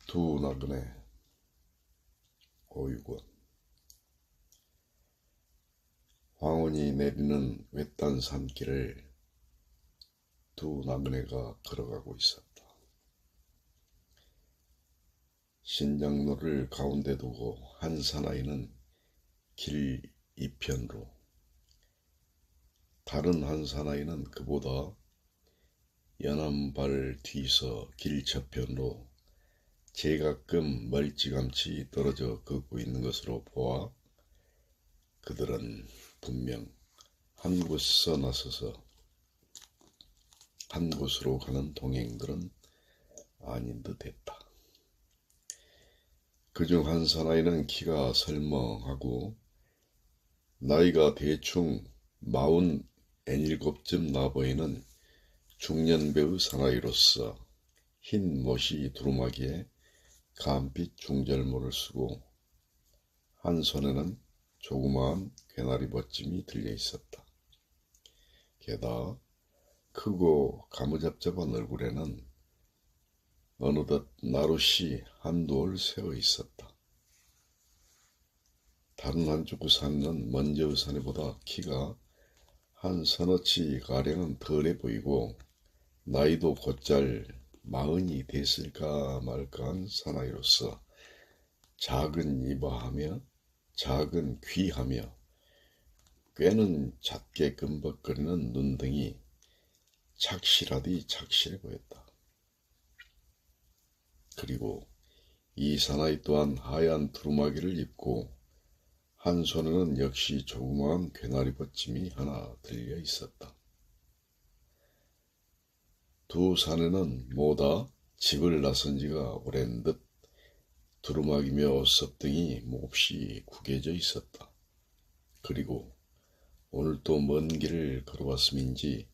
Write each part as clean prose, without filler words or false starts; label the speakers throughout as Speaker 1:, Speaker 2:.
Speaker 1: 두 나그네 오유권. 황혼이 내리는 외딴 산길을 두 나그네가 걸어가고 있었다. 신장로를 가운데 두고 한 사나이는 길 이편으로, 다른 한 사나이는 그보다 연한 발 뒤서 길 저편으로 제가끔 멀찌감치 떨어져 걷고 있는 것으로 보아 그들은 분명 한 곳에서 나서서 한 곳으로 가는 동행들은 아닌 듯 했다. 그중 한 사나이는 키가 설렁하고 나이가 대충 47쯤 나보이는 중년배의 사나이로서 흰 못이 두루마기에 감빛 중절모를 쓰고 한 손에는 조그마한 괴나리 벗짐이 들려 있었다. 게다가 크고 가무잡잡한 얼굴에는 어느덧 나룻이 한두 올 새어 있었다. 다른 한쪽 산은 먼저 사내보다 키가 한 서너치 가량은 덜해 보이고 나이도 곧잘 40이 됐을까 말까한 사나이로서 작은 이마하며 작은 귀하며 꾀는 잦게 끔벅거리는 눈등이 착실하디 착실해 보였다. 그리고 이 사나이 또한 하얀 두루마기를 입고 한 손에는 역시 조그마한 괴나리 벗짐이 하나 들려 있었다. 두 사내는 모두 집을 나선 지가 오랜 듯 두루마기며 옷섭 등이 몹시 구겨져 있었다. 그리고 오늘 또 먼 길을 걸어왔음인지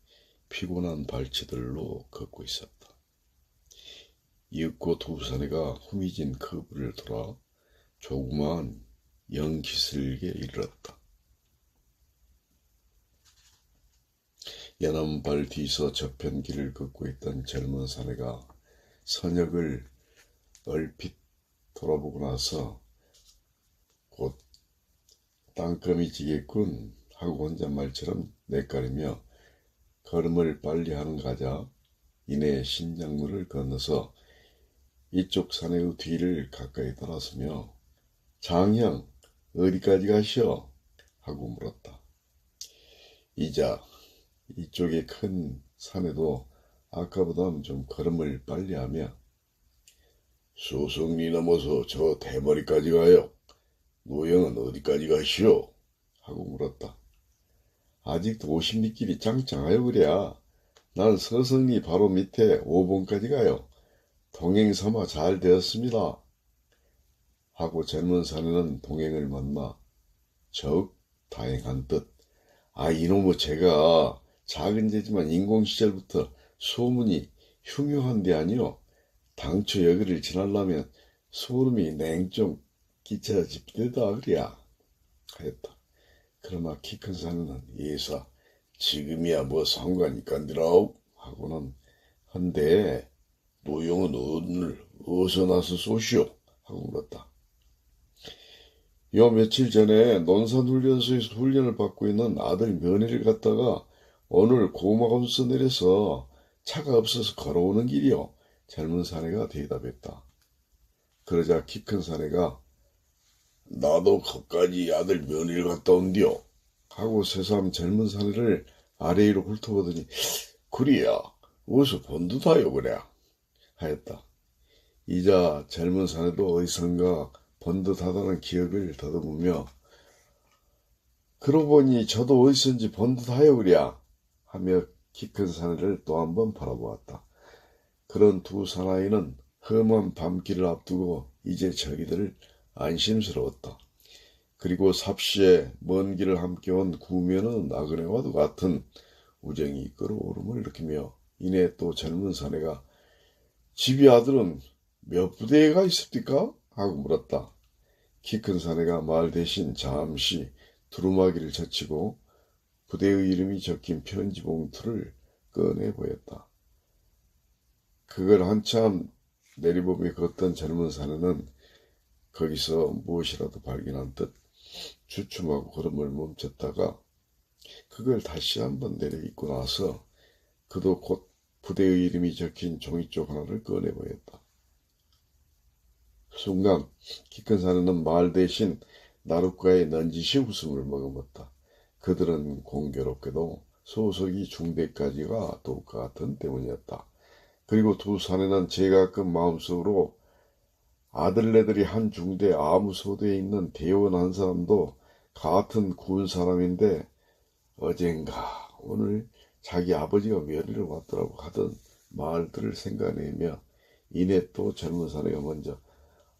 Speaker 1: 피곤한 발치들로 걷고 있었다. 이윽고 두 사내가 후미진 커브를 돌아 조그마한 영기슭에 이르렀다. 연한 발 뒤서 저편 길을 걷고 있던 젊은 사내가 선역을 얼핏 돌아보고 나서 곧 땅거미 지겠군 하고 혼잣말처럼 내까리며 걸음을 빨리 하는 가자 이내 신장로를 건너서 이쪽 사내의 뒤를 가까이 따라서며 장형 어디까지 가시오? 하고 물었다. 이자 이쪽의 큰 산에도 아까보다 좀 걸음을 빨리 하며 수성리 넘어서 저 대머리까지 가요. 노영은 어디까지 가시오? 하고 물었다. 아직도 50리길이 짱짱하여 그랴. 난 서성리 바로 밑에 5번까지 가요. 동행 삼아 잘 되었습니다. 하고 젊은 사내는 동행을 만나 더욱 다행한 듯 이놈의 제가 작은 데지만 인공시절부터 소문이 흉흉한 데 아니오. 당초 여기를 지나려면 소름이 냉좀 끼쳐집대다 그랴 하였다. 그러나 키 큰 사내는 예사 지금이야 뭐 상관이 간디라오 하고는 한데 노영은 오늘 어디서 나서 쏘시오 하고 물었다. 요 며칠 전에 논산훈련소에서 훈련을 받고 있는 아들 면회를 갔다가 오늘 고마감서 내려서 차가 없어서 걸어오는 길이요. 젊은 사내가 대답했다. 그러자 키 큰 사내가 나도 거기까지 아들 면회를 갔다 온디요 하고 새삼 젊은 사내를 아래 위로 훑어보더니 그리야 어디서 본 듯하여 그래 하였다. 이자 젊은 사내도 어디선가 본 듯하다는 기억을 더듬으며 그러고 보니 저도 어디선지 본 듯하여 그랴 하며 키 큰 사내를 또 한 번 바라보았다. 그런 두 사나이는 험한 밤길을 앞두고 이제 저기들 안심스러웠다. 그리고 삽시에 먼 길을 함께 온 구면은 나그네와도 같은 우정이 끓어오름을 일으키며 이내 또 젊은 사내가 집이 아들은 몇 부대에 가 있습니까? 하고 물었다. 키 큰 사내가 말 대신 잠시 두루마기를 젖히고 부대의 이름이 적힌 편지 봉투를 꺼내 보였다. 그걸 한참 내리보미 걷던 젊은 사내는 거기서 무엇이라도 발견한 듯 주춤하고 걸음을 멈췄다가 그걸 다시 한번 내려입고 나서 그도 곧 부대의 이름이 적힌 종이쪽 하나를 꺼내보였다. 순간 키 큰 사내는 말 대신 나룻과의 넌지시 웃음을 머금었다. 그들은 공교롭게도 소속이 중대까지가 똑같은 때문이었다. 그리고 두 사내는 제가끔 마음속으로 아들네들이 한 중대 아무소대에 있는 대원 한 사람도 같은 군 사람인데 어젠가 오늘 자기 아버지가 며느리를 왔더라고 하던 말들을 생각내며 이내 또 젊은 사내가 먼저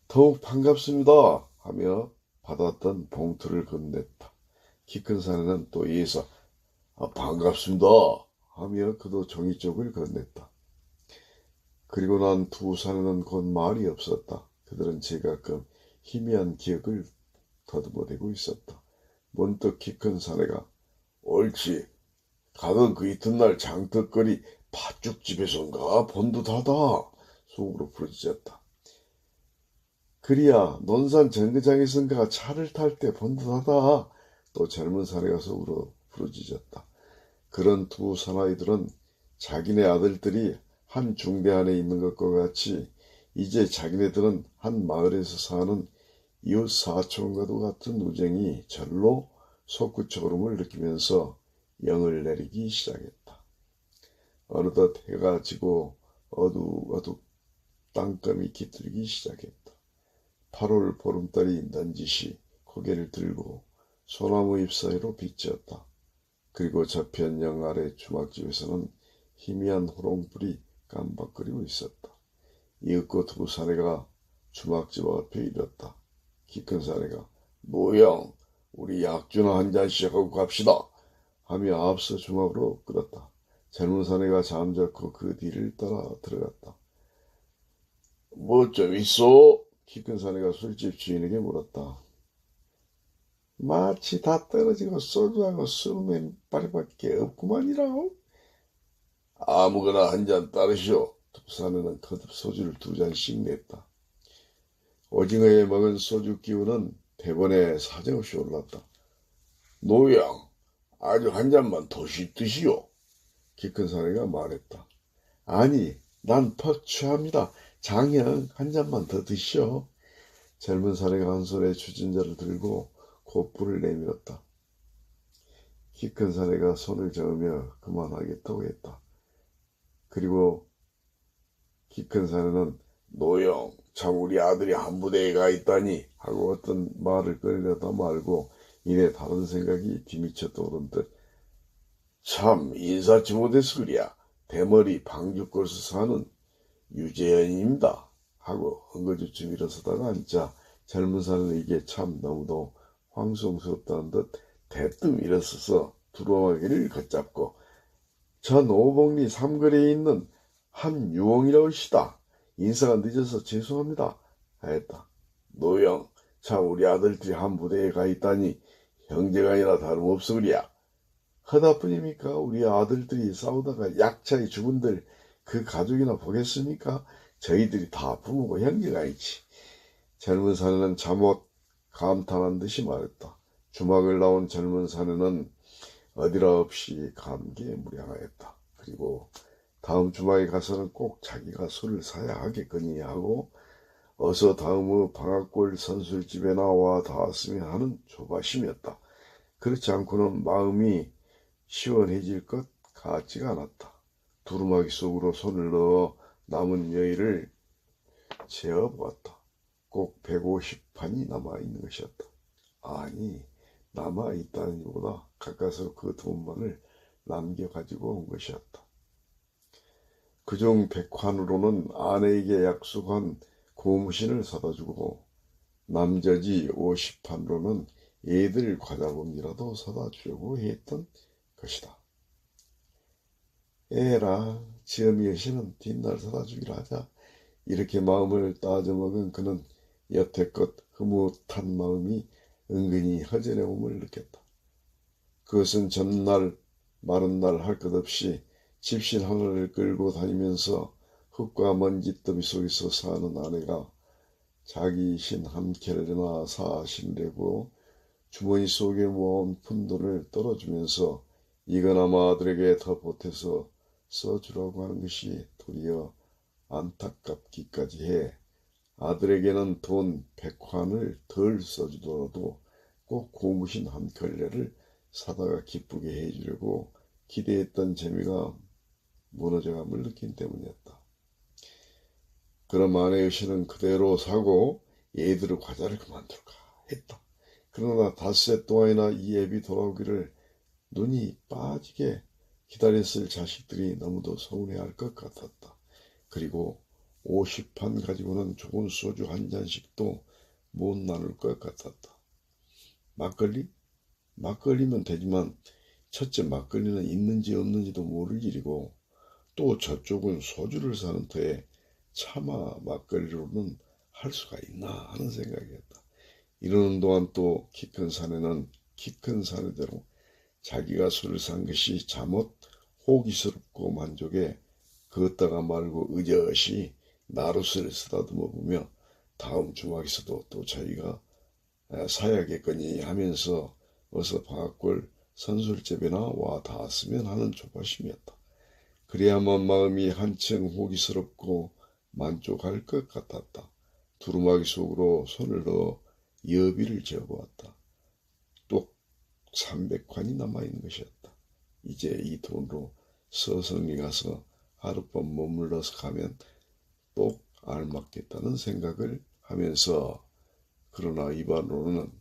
Speaker 1: 더욱 반갑습니다 하며 받았던 봉투를 건넸다. 키 큰 사내는 또 이에서 반갑습니다 하며 그도 종이쪽을 건넸다. 그리고 난 두 사내는 곧 말이 없었다. 그들은 제가끔 희미한 기억을 더듬어대고 있었다. 문득 키 큰 사내가 옳지 가던 그 이튿날 장떡거리 팥죽집에선가 본 듯하다 속으로 부르짖었다. 그리야 논산 정거장에선가 차를 탈 때 본 듯하다 또 젊은 사내가 속으로 부르짖었다. 그런 두 사나이들은 자기네 아들들이 한 중대 안에 있는 것과 같이 이제 자기네들은 한 마을에서 사는 이웃 사촌과도 같은 우정이 절로 솟구쳐오름을 느끼면서 영을 내리기 시작했다. 어느덧 해가 지고 어둑어둑 땅감이 깃들기 시작했다. 8월 보름달이 넌지시 고개를 들고 소나무 잎 사이로 비치었다. 그리고 저편 영 아래 주막집에서는 희미한 호롱불이 깜박거리고 있었다. 이윽고 두 사내가 주막집 앞에 이렀다. 키 큰 사내가 노영 우리 약주나 한 잔씩 하고 갑시다 하며 앞서 주막으로 끌었다. 젊은 사내가 잠자코 그 뒤를 따라 들어갔다. 뭐 좀 있어? 키 큰 사내가 술집 주인에게 물었다. 마치 다 떨어지고 소주하고 술맨빨밖에 없구만이라오. 아무거나 한 잔 따르시오. 두 사내는 거듭 소주를 2잔씩 냈다. 오징어에 먹은 소주 기운은 대번에 사정없이 올랐다. 노양, 아주 한 잔만 더 씹드시오. 키 큰 사내가 말했다. 아니, 난 퍽 취합니다. 장형, 한 잔만 더 드시오. 젊은 사내가 한 손에 주진자를 들고 곧불을 내밀었다. 키 큰 사내가 손을 저으며 그만하겠다고 했다. 그리고 키 큰 사내는 노영, 참 우리 아들이 한 부대에 가 있다니 하고 어떤 말을 꺼내려다 말고 이내 다른 생각이 뒤미쳐 떠오른 듯 참 인사치 못해서 그랴 대머리 방죽골수 사는 유재현입니다 하고 엉거주춤 일어서다가 앉자 젊은 사람은 이게 참 너무도 황송스럽다는 듯 대뜸 일어서서 두루마기를 걷잡고 전 오봉리 삼거리에 있는 한 유홍이라오시다. 인사가 늦어서 죄송합니다 하였다. 노영 참 우리 아들들이 한 부대에 가 있다니 형제가 아니라 다름없어 그랴. 허다뿐입니까? 우리 아들들이 싸우다가 약차에 죽은들 그 가족이나 보겠습니까? 저희들이 다 부모고 형제가 있지. 젊은 사내는 잠옷 감탄한 듯이 말했다. 주막을 나온 젊은 사내는 어디라 없이 감기에 무량하였다. 그리고 다음 주막에 가서는 꼭 자기가 술을 사야 하겠거니 하고 어서 다음의 방앗골 선술집에 나와 닿았으면 하는 조바심이었다. 그렇지 않고는 마음이 시원해질 것 같지가 않았다. 두루마기 속으로 손을 넣어 남은 여의를 재어보았다. 꼭 150판이 남아있는 것이었다. 아니 남아있다니보다 가까스로 그 돈만을 남겨가지고 온 것이었다. 그중 100환으로는 아내에게 약속한 고무신을 사다주고 남저지 50판으로는 애들 과자봉이라도 사다 주려고 했던 것이다. 에라 지엄이 여신은 뒷날 사다 주기로 하자. 이렇게 마음을 따져먹은 그는 여태껏 흐뭇한 마음이 은근히 허전해옴을 느꼈다. 그것은 전날 마른 날 할 것 없이 집신 하나를 끌고 다니면서 흙과 먼지 더미 속에서 사는 아내가 자기 신 한 켤레나 사신내고 주머니 속에 모은 푼돈을 떨어주면서 이거나마 아들에게 더 보태서 써주라고 하는 것이 도리어 안타깝기까지 해. 아들에게는 돈 100환을 덜 써주더라도 꼭 고무신 한 켤레를 사다가 기쁘게 해주려고 기대했던 재미가 무너져감을 느낀 때문이었다. 그럼 아내의 신은 그대로 사고 얘들의 과자를 그만둘까 했다. 그러나 닷새 동안이나 이 애비 돌아오기를 눈이 빠지게 기다렸을 자식들이 너무도 서운해할 것 같았다. 그리고 50판 가지고는 좋은 소주 한 잔씩도 못 나눌 것 같았다. 막걸리? 막걸리면 되지만 첫째 막걸리는 있는지 없는지도 모를 일이고 또 저쪽은 소주를 사는 터에 차마 막걸리로는 할 수가 있나 하는 생각이었다. 이러는 동안 또 키 큰 사내는 키 큰 사내대로 자기가 술을 산 것이 잠옷 호기스럽고 만족해 걷다가 말고 의젓이 나룻을 쓰다듬어 보며 다음 주막에서도 또 자기가 사야겠거니 하면서 어서 방앗골 선술집에나 와 닿았으면 하는 조바심이었다. 그래야만 마음이 한층 호기스럽고 만족할 것 같았다. 두루마기 속으로 손을 넣어 여비를 재어보았다. 또 300관이 남아있는 것이었다. 이제 이 돈으로 서성리 가서 하룻밤 머물러서 가면 또 알맞겠다는 생각을 하면서 그러나 입안으로는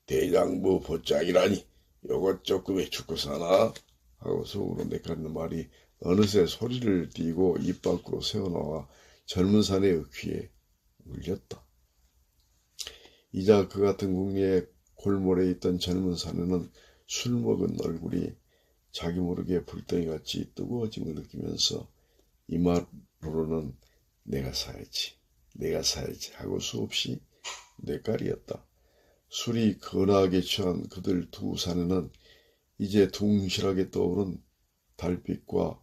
Speaker 1: 대장부 보짝이라니 요것 조금에 죽고 사나 하고 속으로 내뱉는 말이 어느새 소리를 띠고 입 밖으로 새어나와 젊은 사내의 귀에 울렸다. 이자 그 같은 궁리에 골몰에 있던 젊은 사내는 술 먹은 얼굴이 자기 모르게 불덩이같이 뜨거워짐을 느끼면서 이마로는 내가 사야지 하고 수없이 뇌까리였다. 술이 거나하게 취한 그들 두 사내는 이제 둥실하게 떠오른 달빛과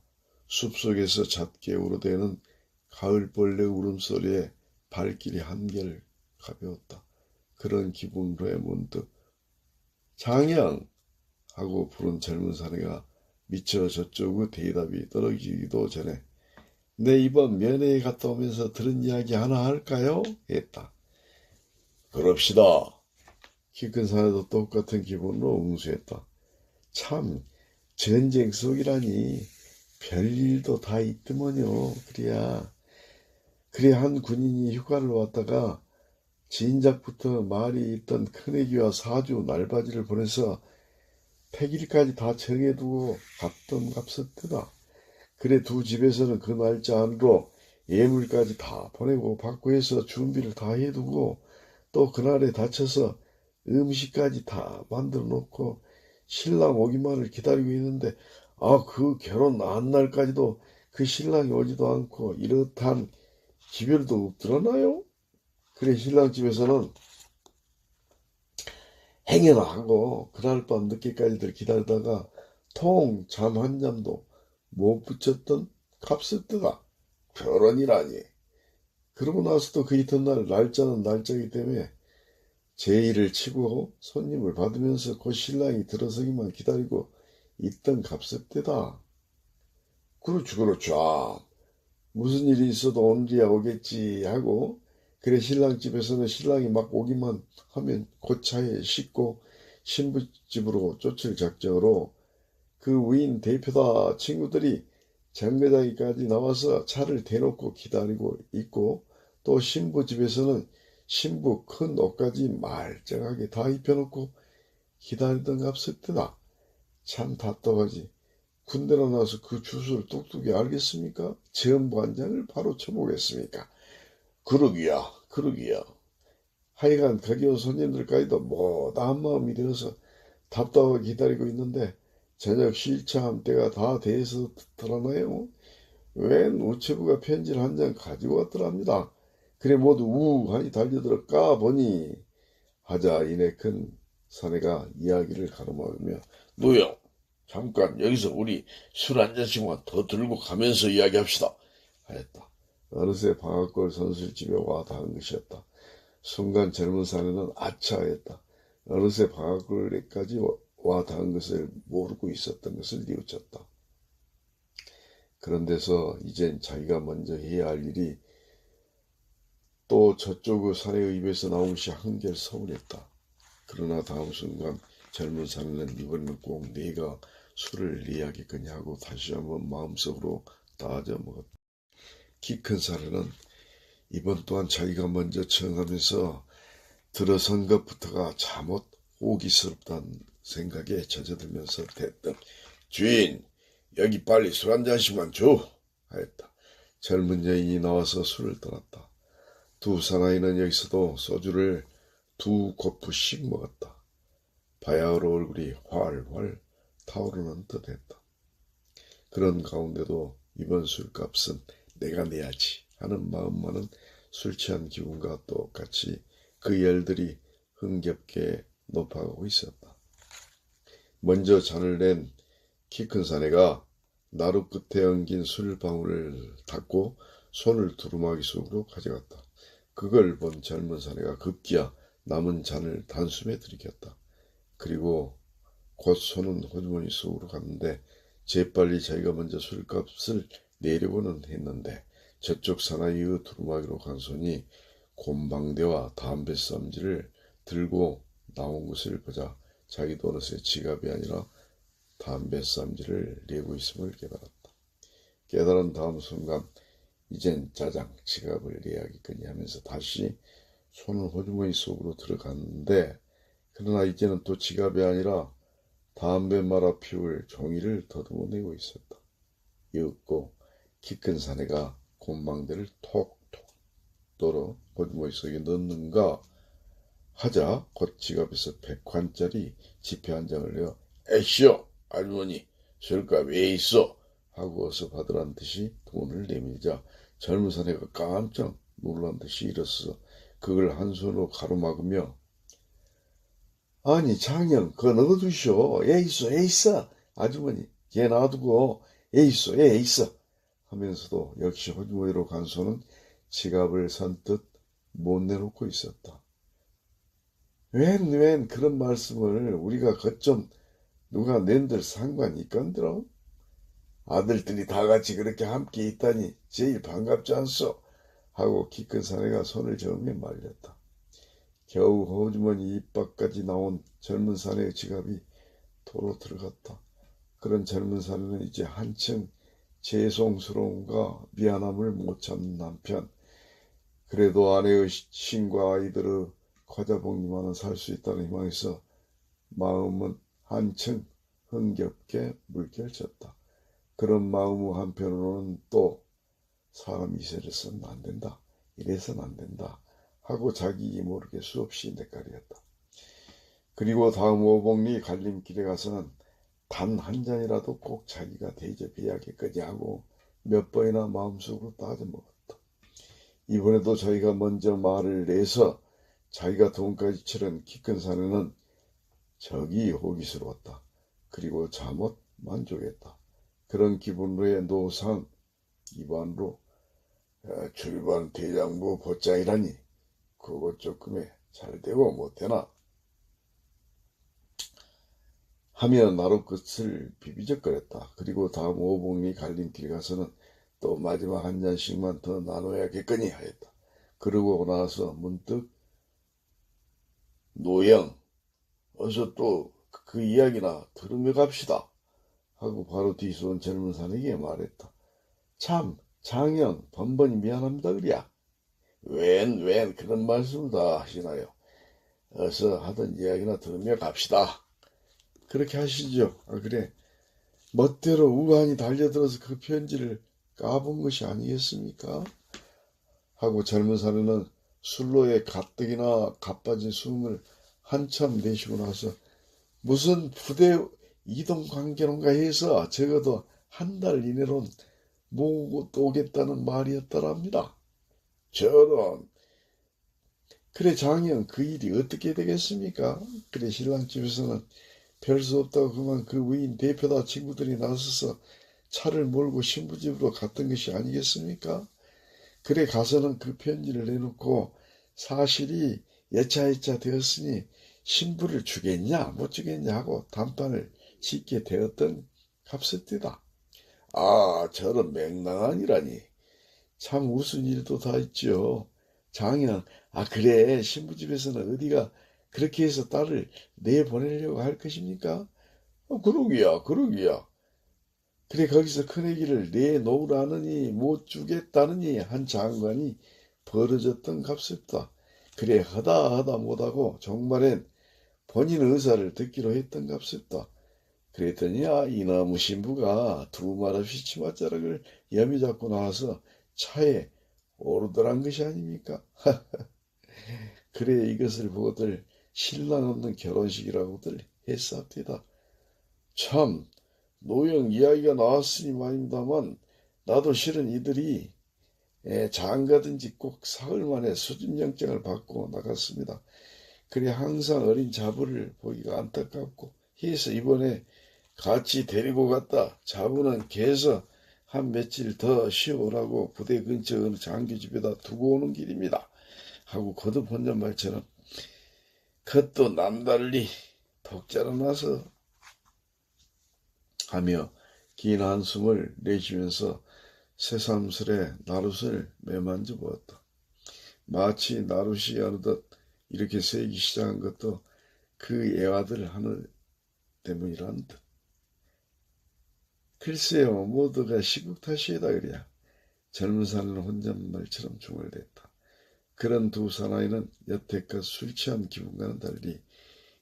Speaker 1: 숲속에서 잦게 우러대는 가을벌레 울음소리에 발길이 한결 가벼웠다. 그런 기분으로에 문득 장양 하고 부른 젊은 사내가 미처 저쪽의 대답이 떨어지기도 전에 내 이번 면회에 갔다 오면서 들은 이야기 하나 할까요? 했다. 그럽시다. 키 큰 사내도 똑같은 기분으로 응수했다. 참 전쟁 속이라니 별일도 다 있더만요. 그래 한 군인이 휴가를 왔다가 진작부터 말이 있던 큰애기와 사주 날바지를 보내서 패길까지 다 정해두고 갔던 값었더라. 그래 두 집에서는 그 날짜 안으로 예물까지 다 보내고 받고 해서 준비를 다 해두고 또 그날에 다쳐서 음식까지 다 만들어 놓고 신랑 오기만을 기다리고 있는데 그 결혼 안날까지도 그 신랑이 오지도 않고 이렇단 기별도 없더라나요? 그래 신랑 집에서는 행여나 하고 그날 밤 늦게까지들 기다리다가 통 잠 한 잠도 못 붙였던 값었더라. 결혼이라니. 그러고 나서도 그 이튿날 날짜는 날짜이기 때문에 제의를 치고 손님을 받으면서 그 신랑이 들어서기만 기다리고 있던 값었대다. 그렇죠. 무슨 일이 있어도 오늘이야 오겠지 하고 그래 신랑 집에서는 신랑이 막 오기만 하면 고차에 싣고 신부집으로 쫓을 작정으로 그 위인 대표다 친구들이 정거장에까지 나와서 차를 대놓고 기다리고 있고 또 신부집에서는 신부 큰 옷까지 말짱하게 다 입혀놓고 기다리던 값었더라. 참 답답하지. 군대로 나서 그 주소를 똑똑히 알겠습니까? 전부 한 장을 바로 쳐보겠습니까? 그러기야. 하여간 거기 온 손님들까지도 뭐다 한 마음이 되어서 답답하게 기다리고 있는데 저녁 실참 때가 다 돼서 드러나요. 웬 우체부가 편지를 한 장 가지고 왔더랍니다. 그래 모두 우하니 달려들어 까보니 하자 이내 큰 사내가 이야기를 가로막으며 노영 잠깐 여기서 우리 술 한 잔씩만 더 들고 가면서 이야기합시다. 하였다. 어느새 방앗골 선술집에 와 닿은 것이었다. 순간 젊은 사내는 아차 하였다. 어느새 방앗골에까지 와 닿은 것을 모르고 있었던 것을 뉘우쳤다. 그런데서 이젠 자기가 먼저 해야 할 일이 또 저쪽 사내의 입에서 나온 것이 한결 서운했다. 그러나 다음 순간 젊은 사내는 이번에는 꼭 내가 술을 내야겠거냐 하고 다시 한번 마음속으로 따져 먹었다. 키 큰 사내는 이번 또한 자기가 먼저 청하면서 들어선 것부터가 잠옷 호기스럽다는 생각에 젖어들면서 대뜸 주인, 여기 빨리 술 한 잔씩만 줘 하였다. 젊은 여인이 나와서 술을 떠났다. 두 사나이는 여기서도 소주를 2코프씩 먹었다. 바야흐로 얼굴이 활활 타오르는 듯했다. 그런 가운데도 이번 술값은 내가 내야지 하는 마음만은 술 취한 기분과 똑같이 그 열들이 흥겹게 높아가고 있었다. 먼저 잔을 낸 키 큰 사내가 나루 끝에 엉긴 술방울을 닫고 손을 두루마기 속으로 가져갔다. 그걸 본 젊은 사내가 급기야 남은 잔을 단숨에 들이켰다. 그리고 곧 손은 호주머니 속으로 갔는데 재빨리 자기가 먼저 술값을 내려고는 했는데 저쪽 사나이의 두루마기로 간 손이 곰방대와 담배 쌈지를 들고 나온 것을 보자 자기도 어느새 지갑이 아니라 담배 쌈지를 내고 있음을 깨달았다. 깨달은 다음 순간 이젠 짜장 지갑을 내야겠거니 하면서 다시 손을 호주머니 속으로 들어갔는데 그러나 이제는 또 지갑이 아니라 담배 말아 피울 종이를 더듬어 내고 있었다. 이윽고 키 큰 사내가 곰방대를 톡톡 떨어 호주머니 속에 넣는가 하자 곧 지갑에서 100환짜리 지폐 한 장을 내어 에이쇼 아주머니 술값 왜 있어 하고 어서 받으란 듯이 돈을 내밀자 젊은 사내가 깜짝 놀란 듯이 일어서 그걸 한 손으로 가로막으며 아니 장형 그거 넣어두시오. 에이쏘 아주머니 걔 놔두고 에이쏘 하면서도 역시 호주머니로 간 손은 지갑을 선뜻 못 내놓고 있었다. 웬 그런 말씀을 우리가 거점 누가 낸들 상관이 있건드럼? 아들들이 다 같이 그렇게 함께 있다니 제일 반갑지 않소? 하고 키 큰 사내가 손을 저으며 말렸다. 겨우 호주머니 입밖까지 나온 젊은 사내의 지갑이 도로 들어갔다. 그런 젊은 사내는 이제 한층 죄송스러움과 미안함을 못 참는 남편. 그래도 아내의 신과 아이들의 과자봉리만은 살 수 있다는 희망에서 마음은 한층 흥겹게 물결쳤다. 그런 마음 한편으로는 또 사람 이래서는 안 된다. 이래서는 안 된다. 하고 자기 모르게 수없이 낯가리었다. 그리고 다음 오복리 갈림길에 가서는 단 한 잔이라도 꼭 자기가 대접해야겠거니 하고 몇 번이나 마음속으로 따져먹었다. 이번에도 자기가 먼저 말을 내서 자기가 돈까지 치른 키 큰 사내는 적이 호기스러웠다. 그리고 잠옷 만족했다. 그런 기분으로의 노상 입안으로 출반 대장부 보장이라니 그것 조금에 잘되고 못되나 하며 나루 끝을 비비적거렸다. 그리고 다음 오복리 갈림길 가서는 또 마지막 한 잔씩만 더 나눠야겠거니 하였다. 그러고 나서 문득 노영 어서 또 그 이야기나 들으며 갑시다 하고 바로 뒤서 온 젊은 사내에게 말했다. 참 장형 번번이 미안합니다 그랴. 웬 그런 말씀을 다 하시나요. 어서 하던 이야기나 들으며 갑시다. 그렇게 하시죠. 그래 멋대로 우한이 달려들어서 그 편지를 까본 것이 아니겠습니까? 하고 젊은 사내는 술로의 가뜩이나 가빠진 숨을 한참 내쉬고 나서 무슨 부대 이동 관계론가 해서 적어도 한 달 이내로는 모으고 또 오겠다는 말이었더랍니다. 저런 그래 장형 그 일이 어떻게 되겠습니까? 그래 신랑 집에서는 별 수 없다고 그만 그 위인 대표다 친구들이 나서서 차를 몰고 신부집으로 갔던 것이 아니겠습니까? 그래 가서는 그 편지를 내놓고 사실이 여차여차 되었으니 신부를 주겠냐 못 주겠냐 하고 단판을 짓게 되었던 값입니다. 아, 저런 맹랑하니라니. 참 웃은 일도 다 있죠. 장인은 아 그래 신부집에서는 어디가 그렇게 해서 딸을 내보내려고 할 것입니까? 그러기야. 그래 거기서 큰애기를 내놓으라느니 못 주겠다느니 한 장관이 벌어졌던 값입니다. 그래 하다 못하고 정말엔 본인 의사를 듣기로 했던 값입니다. 그랬더니 이나무 신부가 두 말 없이 치맛자락을 염이 잡고 나와서 차에 오르더란 것이 아닙니까? 그래 이것을 보고들 신랑 없는 결혼식이라고들 했습니다. 참 노영 이야기가 나왔으니 말입니다만 나도 실은 이들이 장가든지 꼭 사흘 만에 수집영장을 받고 나갔습니다. 그래 항상 어린 자부를 보기가 안타깝고 해서 이번에 같이 데리고 갔다. 자부는 개서 한 며칠 더 쉬어오라고 부대 근처 어느 장교집에다 두고 오는 길입니다. 하고 거듭 혼잣말처럼 그것도 남달리 독자로 나서 하며 긴 한숨을 내쉬면서 새삼스레 나룻을 매만져 보았다. 마치 나룻이 어느덧 이렇게 새기 시작한 것도 그 애와들 하늘 때문이란 듯. 글쎄요, 모두가 시국 탓이다 그래야. 젊은 사내는 혼잣말처럼 중얼댔다. 그런 두 사나이는 여태껏 술 취한 기분과는 달리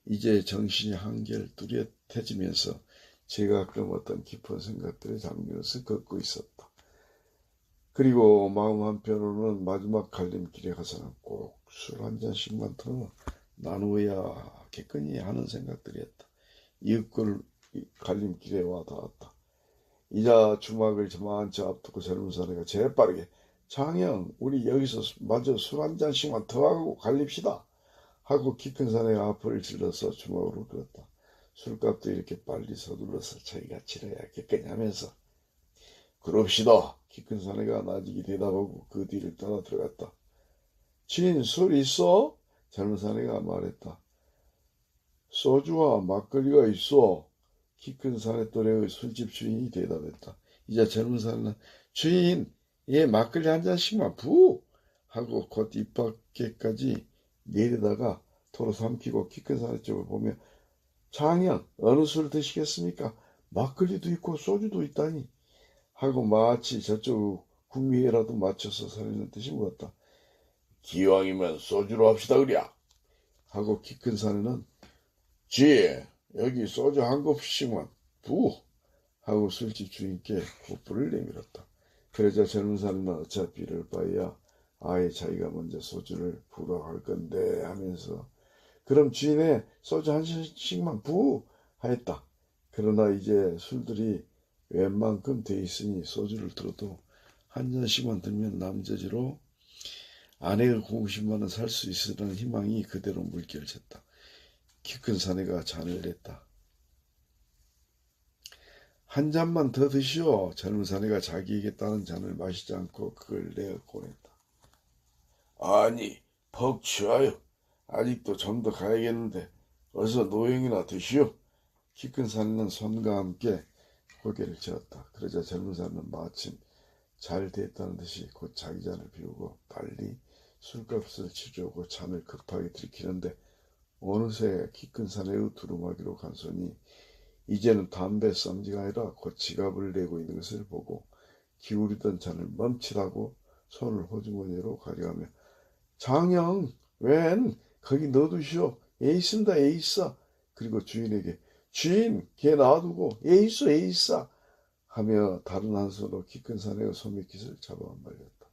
Speaker 1: 이제 정신이 한결 뚜렷해지면서 제가 가끔 어떤 깊은 생각들에 잠기면서 걷고 있었다. 그리고 마음 한편으로는 마지막 갈림길에 가서는 꼭 술 한 잔씩만 더 나누어야겠거니 하는 생각들이었다. 이윽골 갈림길에 와 닿았다. 이자 주막을 저만치 앞두고 젊은 사내가 재빠르게 장형 우리 여기서 마저 술 한 잔씩만 더 하고 갈립시다 하고 키 큰 사내가 앞을 질러서 주막으로 들었다. 술값도 이렇게 빨리 서둘러서 저희가 치러야겠거니 하면서 그럽시다. 키 큰 사내가 나직이 대답하고 그 뒤를 따라 들어갔다. 진 술 있어? 젊은 사내가 말했다. 소주와 막걸리가 있어. 키 큰 사내 또래의 술집 주인이 대답했다. 이제 젊은 사내는 주인 막걸리 한 잔씩만 부! 하고 곧 입 밖에까지 내리다가 도로 삼키고 키 큰 사내 쪽을 보며 장형 어느 술 드시겠습니까? 막걸리도 있고 소주도 있다니 하고 마치 저쪽 구미에라도 맞춰서 살리는 듯이 물었다. 기왕이면 소주로 합시다 그랴 하고 키 큰 사내는 여기 소주 한 컵씩만 부 하고 술집 주인께 고프를 내밀었다. 그러자 젊은 사내는 어차피 이럴 바에야 아예 자기가 먼저 소주를 부라고 할 건데 하면서 그럼 주인의 소주 한 잔씩만 부 하였다. 그러나 이제 술들이 웬만큼 돼 있으니 소주를 들어도 한 잔씩만 들면 남자지로 아내의 공심만은 살 수 있으라는 희망이 그대로 물결쳤다. 키 큰 사내가 잔을 냈다. 한 잔만 더 드시오. 젊은 사내가 자기에게 따른 잔을 마시지 않고 그걸 내어 꺼냈다. 아니, 퍽 취하여. 아직도 좀 더 가야겠는데 어서 노영이나 드시오. 키 큰 사내는 손과 함께 고개를 저었다. 그러자 젊은 사내는 마침 잘 됐다는 듯이 곧 자기 잔을 비우고 빨리 술값을 치르고 잔을 급하게 들이키는데 어느새 키 큰 사내의 두루마기로 간 손이 이제는 담배 썸지가 아니라 곧 지갑을 내고 있는 것을 보고 기울이던 잔을 멈칫하고 손을 호주머니로 가져가며 장형 웬 거기 넣어두시오. 애 있습니다. 애 있어. 그리고 주인에게 주인 걔 놔두고 애 있어 하며 다른 한 손으로 키 큰 사내의 소매깃을 잡아 말렸다.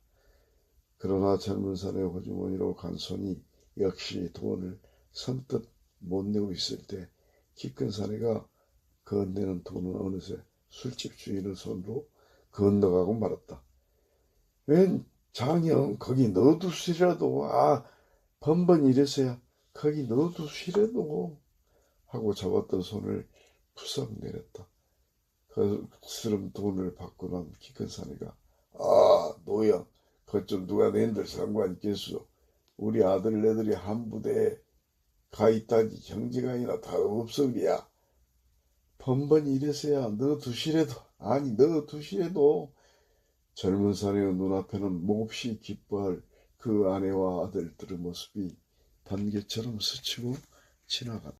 Speaker 1: 그러나 젊은 사내의 호주머니로 간 손이 역시 돈을 선뜻 못 내고 있을 때 키 큰 사내가 건네는 돈은 어느새 술집 주인의 손으로 건너가고 말았다. 웬 장형 거기 넣어두시라도 번번 이래서야 거기 넣어두시라도 하고 잡았던 손을 푸석 내렸다. 스름 돈을 받고 난 키 큰 사내가, 아, 노영, 그좀 누가 낸들 상관 있겠소. 우리 아들네들이 한 부대에 가 있다니 형제간이나 다름없으리야. 번번이 이래서야 너 두시래도 젊은 사내의 눈앞에는 몹시 기뻐할 그 아내와 아들들의 모습이 번개처럼 스치고 지나갔다.